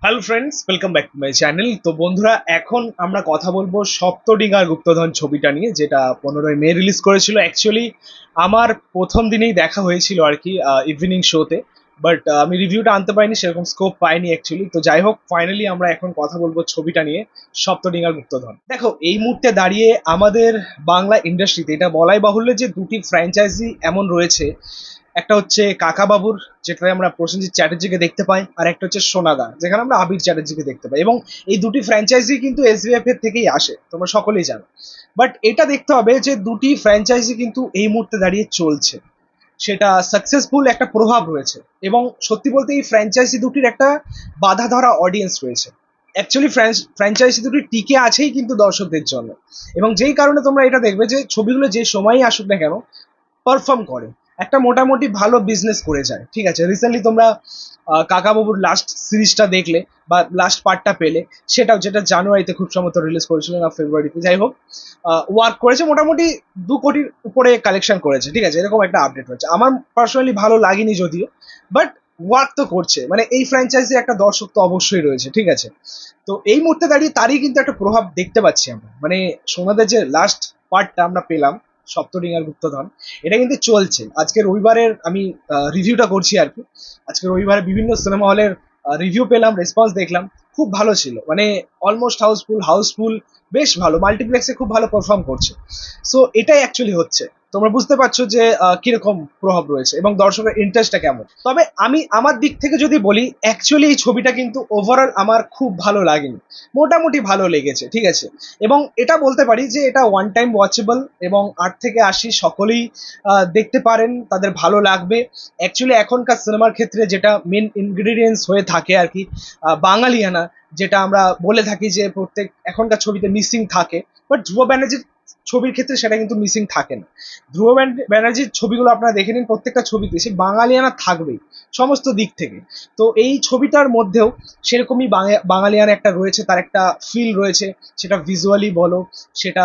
Hello friends, welcome back to my channel. তো বন্ধুরা, এখন আমরা কথা বলবো সপ্তডিঙার গুপ্তধন ছবিটা নিয়ে, যেটা 15ই মে রিলিজ করেছিল। অ্যাকচুয়ালি আমার প্রথম দিনেই দেখা হয়েছিল আর কি, ইভিনিং শোতে। বাট আমি রিভিউটা আনতে পারিনি, সেরকম স্কোপ পাইনি অ্যাকচুয়ালি। তো যাই হোক, ফাইনালি আমরা এখন কথা বলবো ছবিটা নিয়ে, সপ্তডিঙার গুপ্তধন। দেখো, এই মুহূর্তে দাঁড়িয়ে আমাদের বাংলা ইন্ডাস্ট্রিতে এটা বলাই বাহুল্য যে দুটি ফ্র্যাঞ্চাইজি এমন রয়েছে। একটা হচ্ছে কাকা বাবুর, যেটাতে আমরা প্রসেনজিৎ চ্যাটার্জিকে দেখতে পাই, আর একটা হচ্ছে সোনাদা, যেখানে আমরা আবির চ্যাটার্জিকে দেখতে পাই। এবং এই দুটি ফ্র্যাঞ্চাইজি কিন্তু এসভিএফ এর থেকেই আসে, তোমরা সকলেই জানো। বাট এটা দেখতে হবে যে দুটি ফ্র্যাঞ্চাইজি কিন্তু এই মুহূর্তে দাঁড়িয়ে চলছে, সেটা সাকসেসফুল একটা প্রভাব রয়েছে। এবং সত্যি বলতে এই ফ্র্যাঞ্চাইজি দুটির একটা বাধা ধরা অডিয়েন্স রয়েছে। অ্যাকচুয়ালি ফ্র্যাঞ্চাইজি দুটি টিকে আছেই কিন্তু দর্শকদের জন্য। এবং যেই কারণে তোমরা এটা দেখবে যে ছবিগুলো যে সময়ই আসুক না কেন, পারফর্ম করে, একটা মোটামুটি ভালো বিজনেস করে যায়। ঠিক আছে, রিসেন্টলি তোমরা কাকাবাবুর লাস্ট সিরিজটা দেখলে বা লাস্ট পার্টটা পেলে, সেটাও যেটা জানুয়ারিতে খুব সম্ভবত রিলিজ করেছিল, না ফেব্রুয়ারিতে, যাই হোক, ওয়ার্ক করেছে মোটামুটি 2 কোটির উপরে কালেকশন করেছে। ঠিক আছে, এরকম একটা আপডেট হচ্ছে। আমার পার্সোনালি ভালো লাগেনি যদিও, বাট ওয়ার্ক তো করছে। মানে এই ফ্র্যাঞ্চাইজি একটা দর্শক তো অবশ্যই রয়েছে। ঠিক আছে, তো এই মুহূর্তে দাঁড়িয়ে তারই কিন্তু একটা প্রভাব দেখতে পাচ্ছি আমরা। মানে সোনাদের যে লাস্ট পার্টটা আমরা পেলাম, সপ্তডিঙার গুপ্তধন, এটা কিন্তু চলছে। আজকে রবিবারের আমি রিভিউটা করছি আর কি। আজকে রবিবারে বিভিন্ন সিনেমা হলের রিভিউ পেলাম, রেসপন্স দেখলাম, খুব ভালো ছিল। মানে অলমোস্ট হাউসফুল হাউসফুল, বেশ ভালো, মাল্টিপ্লেক্সে খুব ভালো পারফর্ম করছে। সো এটাই অ্যাকচুয়ালি হচ্ছে। তোমরা বুঝতে পারছো যে কিরকম প্রভাব রয়েছে এবং দর্শকের ইন্টারেস্টটা কেমন। তবে আমি আমার দিক থেকে যদি বলি, অ্যাকচুয়ালি এই ছবিটা কিন্তু ওভারঅল আমার খুব ভালো লাগেনি, মোটামুটি ভালো লেগেছে। ঠিক আছে, এবং এটা বলতে পারি যে এটা ওয়ান টাইম ওয়াচেবল, এবং 8 থেকে 80 সকলেই দেখতে পারেন, তাদের ভালো লাগবে। অ্যাকচুয়ালি এখনকার সিনেমার ক্ষেত্রে যেটা মেন ইনগ্রিডিয়েন্টস হয়ে থাকে আর কি, বাঙালিয়ানা, যেটা আমরা বলে থাকি যে প্রত্যেক এখনকার ছবিতে মিসিং থাকে। বাট ধ্রুব ব্যানার্জির ছবির ক্ষেত্রে সেটা কিন্তু মিসিং থাকে না। ধ্রুব ব্যানার্জির ছবিগুলো আপনারা দেখে নিন, প্রত্যেকটা ছবিতে সে বাঙালিয়ানা থাকবেই সমস্ত দিক থেকে। তো এই ছবিটার মধ্যেও সেরকমই বাঙালিয়ানা একটা রয়েছে, তার একটা ফিল রয়েছে। সেটা ভিজুয়ালি বলো, সেটা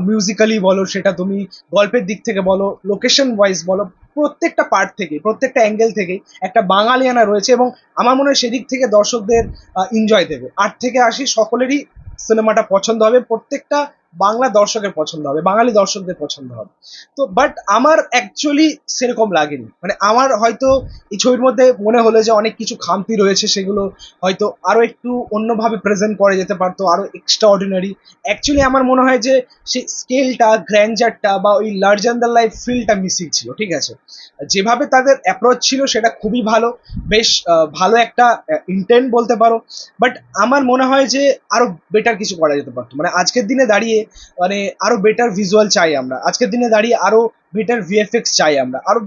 মিউজিক্যালি বলো, সেটা তুমি গল্পের দিক থেকে বলো, লোকেশন ওয়াইজ বলো, প্রত্যেকটা পার্ট থেকে, প্রত্যেকটা অ্যাঙ্গেল থেকে একটা বাঙালিয়ানা রয়েছে। এবং আমার মনে হয় সেদিক থেকে দর্শকদের এনজয় দেবে। 8 থেকে 80 সকলেরই সিনেমাটা পছন্দ হবে, প্রত্যেকটা বাংলা দর্শকের পছন্দ হবে, বাঙালি দর্শকদের পছন্দ হবে। তো বাট আমার অ্যাকচুয়ালি সেরকম লাগেনি। মানে আমার হয়তো এই ছবির মধ্যে মনে হলো যে অনেক কিছু খামতি রয়েছে, সেগুলো হয়তো আরো একটু অন্যভাবে প্রেজেন্ট করা যেতে পারতো, আরো এক্সট্রা অর্ডিনারি। অ্যাকচুয়ালি আমার মনে হয় যে সেই স্কেলটা, গ্র্যান্ডারটা বা ওই লার্জার দ্য লাইফ ফিলটা মিসিং ছিল। ঠিক আছে, যেভাবে তাদের অ্যাপ্রোচ ছিল সেটা খুবই ভালো, বেশ ভালো একটা ইন্টেন্ট বলতে পারো। বাট আমার মনে হয় যে আরো বেটার কিছু করা যেতে পারতো। মানে আজকের দিনে দাঁড়িয়ে, মানে আরো বেটার ভিজুয়াল চাই আমরা। আজকের দিনে দাঁড়িয়ে আরো বেটার ভিএফএক্স চাই আমরা, আরো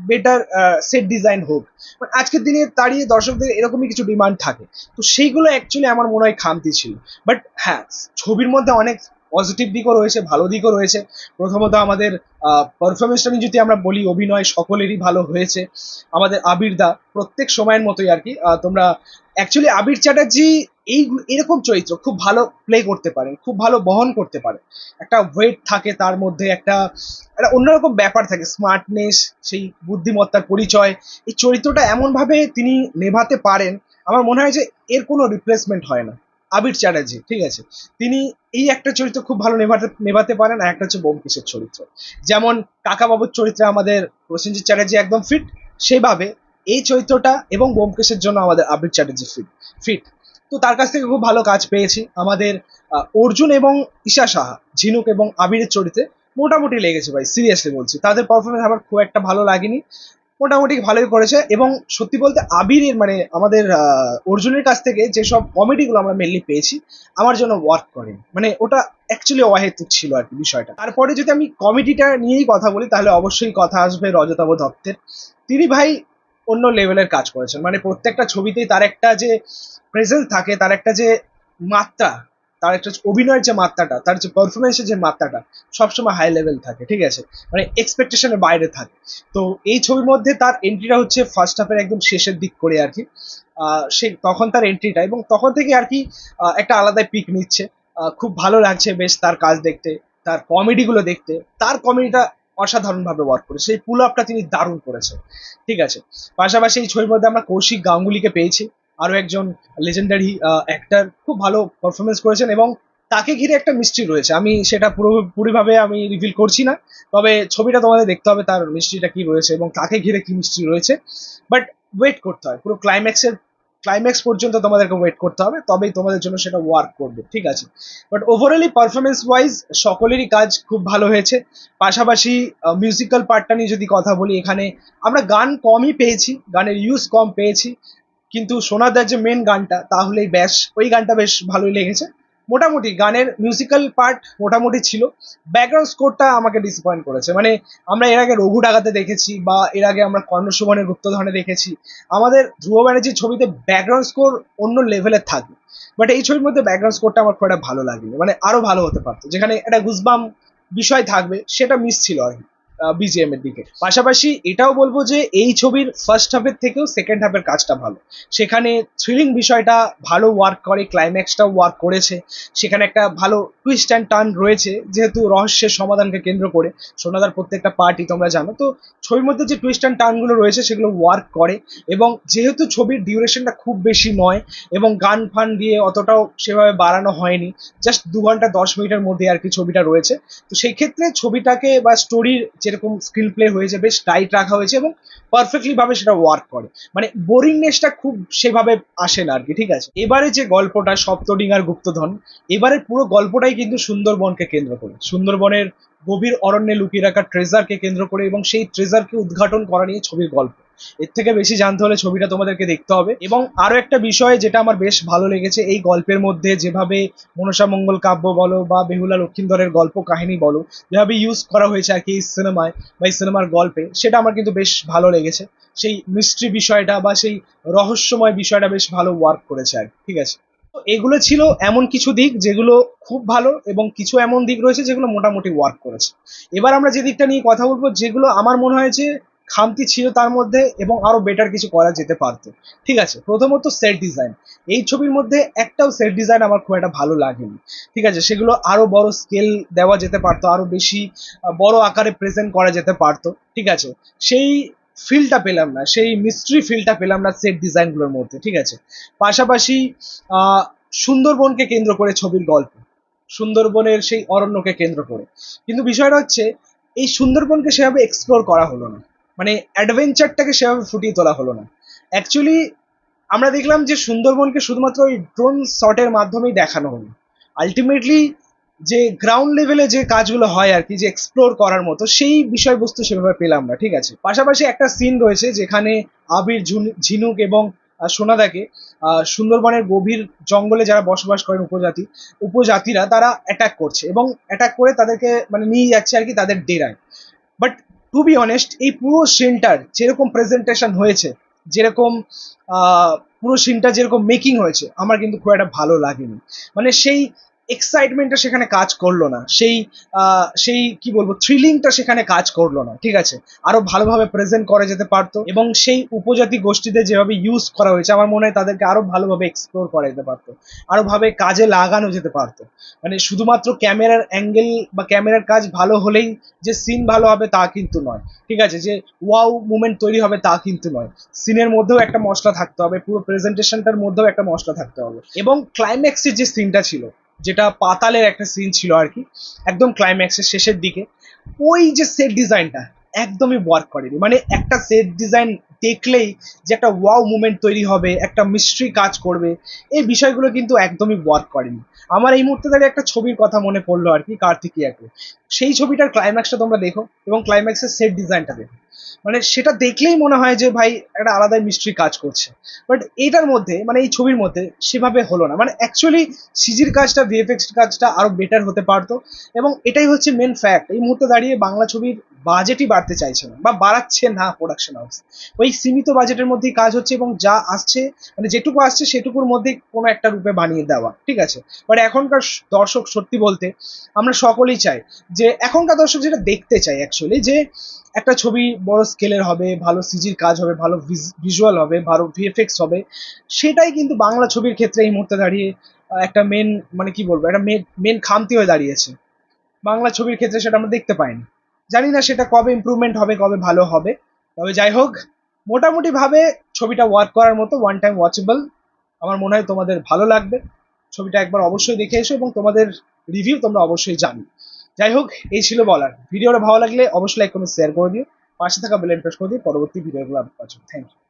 বেটার সেট ডিজাইন হোক। মানে আজকের দিনে দাঁড়িয়ে দর্শকদের এরকমই কিছু ডিমান্ড থাকে। তো সেইগুলো অ্যাকচুয়ালি আমার মনে হয় খামতি ছিল। বাট হ্যাঁ, ছবির মধ্যে অনেক পজিটিভ দিকও রয়েছে, ভালো দিকও রয়েছে। প্রথমত আমাদের পারফরমেন্সটা নিয়ে যদি আমরা বলি, অভিনয় সকলেরই ভালো হয়েছে। আমাদের আবির দা প্রত্যেক সময়ের মতোই আর কি। তোমরা অ্যাকচুয়ালি আবির চ্যাটার্জি এই এরকম চরিত্র খুব ভালো প্লে করতে পারেন, খুব ভালো বহন করতে পারেন। একটা ওয়েট থাকে তার মধ্যে, একটা একটা অন্যরকম ব্যাপার থাকে, স্মার্টনেস, সেই বুদ্ধিমত্তার পরিচয়। এই চরিত্রটা এমনভাবে তিনি নেভাতে পারেন, আমার মনে হয় যে এর কোনো রিপ্লেসমেন্ট হয় না। আবির চ্যাটার্জি, ঠিক আছে, তিনি এই একটা চরিত্র খুব ভালো নেভাতে নেভাতে পারেন। আর একটা হচ্ছে ব্যোমকেশের চরিত্র। যেমন কাকাবাবুর চরিত্রে আমাদের প্রসেনজিৎ চ্যাটার্জি একদম ফিট, সেইভাবে এই চরিত্রটা এবং ব্যোমকেশের জন্য আমাদের আবির চ্যাটার্জি ফিট ফিট তো তার কাছ থেকে খুব ভালো কাজ পেয়েছি। আমাদের অর্জুন এবং ঈশা সাহা, ঝিনুক এবং আবিরের চরিত্রে মোটামুটি লেগেছে ভাই, সিরিয়াসলি বলছি। তাদের পারফরমেন্স আমার খুব একটা ভালো লাগেনি, মোটামুটি ভালোই করেছে। এবং সত্যি বলতে আবিরের, মানে আমাদের অর্জুনের কাছ থেকে যেসব কমেডিগুলো আমরা মেনলি পেয়েছি, আমার জন্য ওয়ার্ক করেনি। মানে ওটা অ্যাকচুয়ালি অহেতুক ছিল আর কি বিষয়টা। তারপরে যদি আমি কমেডিটা নিয়েই কথা বলি, তাহলে অবশ্যই কথা আসবে রজতাভ দত্তের। তিনি ভাই অন্য লেভেলের কাজ করেছেন। মানে প্রত্যেকটা ছবিতেই তার একটা যে প্রেজেন্স থাকে, তার একটা যে মাত্রা, তার একটা অভিনয়ের যে মাত্রাটা, তার যে পারফরমেন্সের যে মাত্রাটা, সবসময় হাই লেভেল থাকে। ঠিক আছে, মানে এক্সপেকটেশনের বাইরে থাকে। তো এই ছবির মধ্যে তার এন্ট্রিটা হচ্ছে ফার্স্ট হাফের একদম শেষের দিক করে আর কি। সে তখন তার এন্ট্রিটা, এবং তখন থেকে আর কি একটা আলাদাই পিক নিচ্ছে। খুব ভালো লাগছে বেশ তার কাজ দেখতে, তার কমেডিগুলো দেখতে। তার কমেডিটা অসাধারণভাবে ওয়ার্ক করে, সেই পুল আপটা তিনি দারুণ করেছেন। ঠিক আছে, পাশাপাশি এই ছবির মধ্যে আমরা কৌশিক গাঙ্গুলিকে পেয়েছি। আরো একজন লেজেন্ডারি অ্যাক্টর খুব ভালো পারফরমেন্স করেছেন, এবং তাকে ঘিরে একটা মিস্ট্রি রয়েছে। আমি সেটা পুরোপুরিভাবে আমি রিভিল করছি না, তবে ছবিটা তোমাদের দেখতে হবে তার মিস্ট্রিটা কি রয়েছে এবং তাকে ঘিরে কি মিস্ট্রি রয়েছে। বাট ওয়েট করতে হয়, পুরো ক্লাইম্যাক্স পর্যন্ত তোমাদেরকে ওয়েট করতে হবে, তবেই তোমাদের জন্য সেটা ওয়ার্ক করবে, ঠিক আছে। বাট ওভারঅলি পারফরমেন্স ওয়াইজ সকলেরই কাজ খুব ভালো হয়েছে। পাশাপাশি মিউজিক্যাল পার্টটা নিয়ে যদি কথা বলি, এখানে আমরা গান কমই পেয়েছি, গানের ইউজ কম পেয়েছি, কিন্তু সোনাদার যে মেন গানটা, তাহলেই ব্যাস ওই গানটা বেশ ভালোই লেগেছে। মোটামুটি গানের মিউজিক্যাল পার্ট মোটামুটি ছিল। ব্যাকগ্রাউন্ড স্কোরটা আমাকে ডিসঅ্যাপয়েন্ট করেছে। মানে আমরা এর আগে রঘু ডাকাতে দেখেছি, বা এর আগে আমরা কর্ণ সুমনের গুপ্তধনে দেখেছি, আমাদের ধ্রুব ব্যানার্জির ছবিতে ব্যাকগ্রাউন্ড স্কোর অন্য লেভেলের থাকে। বাট এই ছবির মধ্যে ব্যাকগ্রাউন্ড স্কোরটা আমার খুব একটা ভালো লাগেনি, মানে আরো ভালো হতে পারতো, যেখানে একটা গুজবাম বিষয় থাকবে সেটা মিস ছিল আর কি বিজিএম এর দিকে। পাশাপাশি এটাও বলবো যে এই ছবির ফার্স্ট হাফের থেকেও সেকেন্ড হাফের কাজটা ভালো। সেখানে থ্রিলিং বিষয়টা ভালো ওয়ার্ক করে, ক্লাইম্যাক্সটাও ওয়ার্ক করেছে, সেখানে একটা ভালো টুইস্ট অ্যান্ড টার্ন রয়েছে, যেহেতু রহস্যের সমাধানকে কেন্দ্র করে সোনাদার প্রত্যেকটা পার্টি তোমরা জানো, তো ছবির মধ্যে যে টুইস্ট অ্যান্ড টার্নগুলো রয়েছে সেগুলো ওয়ার্ক করে। এবং যেহেতু ছবির ডিউরেশনটা খুব বেশি নয় এবং গান ফান দিয়ে অতটাও সেভাবে বাড়ানো হয়নি, জাস্ট 2 ঘন্টা 10 মিনিটের মধ্যে আর কি ছবিটা রয়েছে, তো সেই ক্ষেত্রে ছবিটাকে বা স্টোরির যেরকম স্ক্রিন প্লে হয়েছে বেশ টাইট রাখা হয়েছে এবং পারফেক্টলি ভাবে সেটা ওয়ার্ক করে। মানে বোরিংনেসটা খুব সেভাবে আসে না আর কি, ঠিক আছে। এবারে যে গল্পটা সপ্তডিঙার গুপ্তধন, এবারে পুরো গল্পটাই কিন্তু সুন্দরবনকে কেন্দ্র করে, সুন্দরবনের গভীর অরণ্যে লুকিয়ে রাখা ট্রেজারকে কেন্দ্র করে, এবং সেই ট্রেজারকে উদ্ঘাটন করা নিয়ে ছবির গল্প। এর থেকে বেশি জানতে হলে ছবিটা তোমাদেরকে দেখতে হবে। এবং আরো একটা বিষয় যেটা আমার বেশ ভালো লেগেছে, এই গল্পের মধ্যে যেভাবে মনসা মঙ্গল কাব্য বলো বা বেহুলা লক্ষিন্দরের গল্প কাহিনী বলো, যেভাবে ইউজ করা হয়েছে আর কি এই সিনেমায় বা এই সিনেমার গল্পে, সেটা আমার কিন্তু বেশ ভালো লেগেছে। সেই মিস্ট্রি বিষয়টা বা সেই রহস্যময় বিষয়টা বেশ ভালো ওয়ার্ক করেছে আর কি, ঠিক আছে। তো এগুলো ছিল এমন কিছু দিক যেগুলো খুব ভালো, এবং কিছু এমন দিক রয়েছে যেগুলো মোটামুটি ওয়ার্ক করেছে। এবার আমরা যে দিকটা নিয়ে কথা বলবো, যেগুলো আমার মনে হয় যে খামতি ছিল তার মধ্যে এবং আরো বেটার কিছু করা যেতে পারতো, ঠিক আছে। প্রথমত সেট ডিজাইন। এই ছবির মধ্যে একটাও সেট ডিজাইন আমার খুব একটা ভালো লাগেনি, ঠিক আছে। সেগুলো আরো বড় স্কেল দেওয়া যেতে পারতো, আরো বেশি বড় আকারে প্রেজেন্ট করা যেতে পারতো, ঠিক আছে। সেই ফিলটা পেলাম না, সেই মিস্ট্রি ফিলটা পেলাম না সেট ডিজাইনগুলোর মধ্যে, ঠিক আছে। পাশাপাশি আহ সুন্দরবনকে কেন্দ্র করে ছবির গল্প, সুন্দরবনের সেই অরণ্যকে কেন্দ্র করে, কিন্তু বিষয়টা হচ্ছে এই সুন্দরবনকে সেভাবে এক্সপ্লোর করা হলো না, মানে অ্যাডভেঞ্চারটাকে সেভাবে ফুটিয়ে তোলা হলো না। অ্যাকচুয়ালি আমরা দেখলাম যে সুন্দরবনকে শুধুমাত্র ওই ড্রোন শটের মাধ্যমেই দেখানো হলো। আলটিমেটলি যে গ্রাউন্ড লেভেলে যে কাজগুলো হয় আর কি, যে এক্সপ্লোর করার মতো সেই বিষয়বস্তু সেভাবে পেলাম না, ঠিক আছে। পাশাপাশি একটা সিন রয়েছে যেখানে আবির, ঝিনুক এবং সোনাদাকে সুন্দরবনের গভীর জঙ্গলে যারা বসবাস করেন উপজাতিরা তারা অ্যাটাক করছে, এবং অ্যাটাক করে তাদেরকে মানে নিয়ে যাচ্ছে আর কি তাদের ডেরায়। বাট টু বি অনেস্ট, এই পুরো সিনটার যেরকম প্রেজেন্টেশন হয়েছে, যেরকম পুরো সিনটা যেরকম মেকিং হয়েছে, আমার কিন্তু খুব একটা ভালো লাগেনি। মানে সেই এক্সাইটমেন্টটা সেখানে কাজ করলো না, সেই কি বলবো থ্রিলিংটা সেখানে কাজ করলো না, ঠিক আছে। আরো ভালোভাবে প্রেজেন্ট করা যেতে পারতো, এবং সেই উপজাতি গোষ্ঠীদের যেভাবে ইউজ করা হয়েছে আমার মনে হয় তাদেরকে আরো ভালোভাবে এক্সপ্লোর করা যেতে পারতো, আরো ভাবে কাজে লাগানো যেতে পারতো। মানে শুধুমাত্র ক্যামেরার অ্যাঙ্গেল বা ক্যামেরার কাজ ভালো হলেই যে সিন ভালো হবে তা কিন্তু নয়, ঠিক আছে। যে ওয়াও মুভমেন্ট তৈরি হবে তা কিন্তু নয়, সিনের মধ্যেও একটা মশলা থাকতে হবে, পুরো প্রেজেন্টেশনটার মধ্যেও একটা মশলা থাকতে হবে। এবং ক্লাইম্যাক্সের যে সিনটা ছিল, যেটা পাতালের একটা সিন ছিল আর কি, একদম ক্লাইম্যাক্সের শেষের দিকে, ওই যে সেট ডিজাইনটা একদমই ওয়ার্ক করেনি। মানে একটা সেট ডিজাইন দেখলেই যে একটা ওয়াও মুভমেন্ট তৈরি হবে, একটা মিস্ট্রি কাজ করবে, এই বিষয়গুলো কিন্তু একদমই ওয়ার্ক করেনি। আমার এই মুহূর্তে দাঁড়িয়ে একটা ছবির কথা মনে পড়লো আর কি, কার্তিকিয়াকে। সেই ছবিটার ক্লাইম্যাক্সটা তোমরা দেখো এবং ক্লাইম্যাক্সের সেট ডিজাইনটা দেখো, মানে সেটা দেখলেই মনে হয় যে ভাই একটা আলাদাই মিস্ট্রি কাজ করছে। বাট এইটার মধ্যে মানে এই ছবির মধ্যে সেভাবে হলো না। মানে অ্যাকচুয়ালি সিজির কাজটা, ভিএফএক্স কাজটা আরো বেটার হতে পারতো। এবং এটাই হচ্ছে মেন ফ্যাক্ট, এই মুহূর্তে দাঁড়িয়ে বাংলা ছবির বাজেটই বাড়তে চাইছে না বা বাড়াচ্ছে না প্রোডাকশন হাউস। ওই সীমিত বাজেটের মধ্যেই কাজ হচ্ছে, এবং যা আসছে মানে যেটুকু আসছে সেটুকুর মধ্যে কোনো একটা রূপে বানিয়ে দেওয়া, ঠিক আছে। বাট এখনকার দর্শক সত্যি বলতে আমরা সকলেই চাই যে, এখনকার দর্শক যেটা দেখতে চাই অ্যাকচুয়ালি, যে একটা ছবি বড় স্কেলের হবে, ভালো সিজির কাজ হবে, ভালো ভিজুয়াল হবে, ভালো ভিএফএক্স হবে। সেটাই কিন্তু বাংলা ছবির ক্ষেত্রে এই মুহূর্তে দাঁড়িয়ে একটা মেন মানে কি বলবো একটা মেন খামতি হয়ে দাঁড়িয়েছে বাংলা ছবির ক্ষেত্রে, সেটা আমরা দেখতে পাইনি। জানি না সেটা কবে ইমপ্রুভমেন্ট হবে, কবে ভালো হবে। তবে যাই হোক, মোটামুটি ভাবে ছবিটা ওয়ার্ক করার মতো, ওয়ান টাইম ওয়াচেবল, আমার মনে হয় তোমাদের ভালো লাগবে। ছবিটা একবার অবশ্যই দেখে এসো এবং তোমাদের রিভিউ তোমরা অবশ্যই জানো। যাই হোক, এই ছিল বলার। ভিডিওটা ভালো লাগলে অবশ্যই লাইক কমেন্ট শেয়ার করে দিও, পাশে থাকা বেল আইকন প্রেস করে দিও পরবর্তী ভিডিওগুলো আপলোড করার জন্য। Thank you.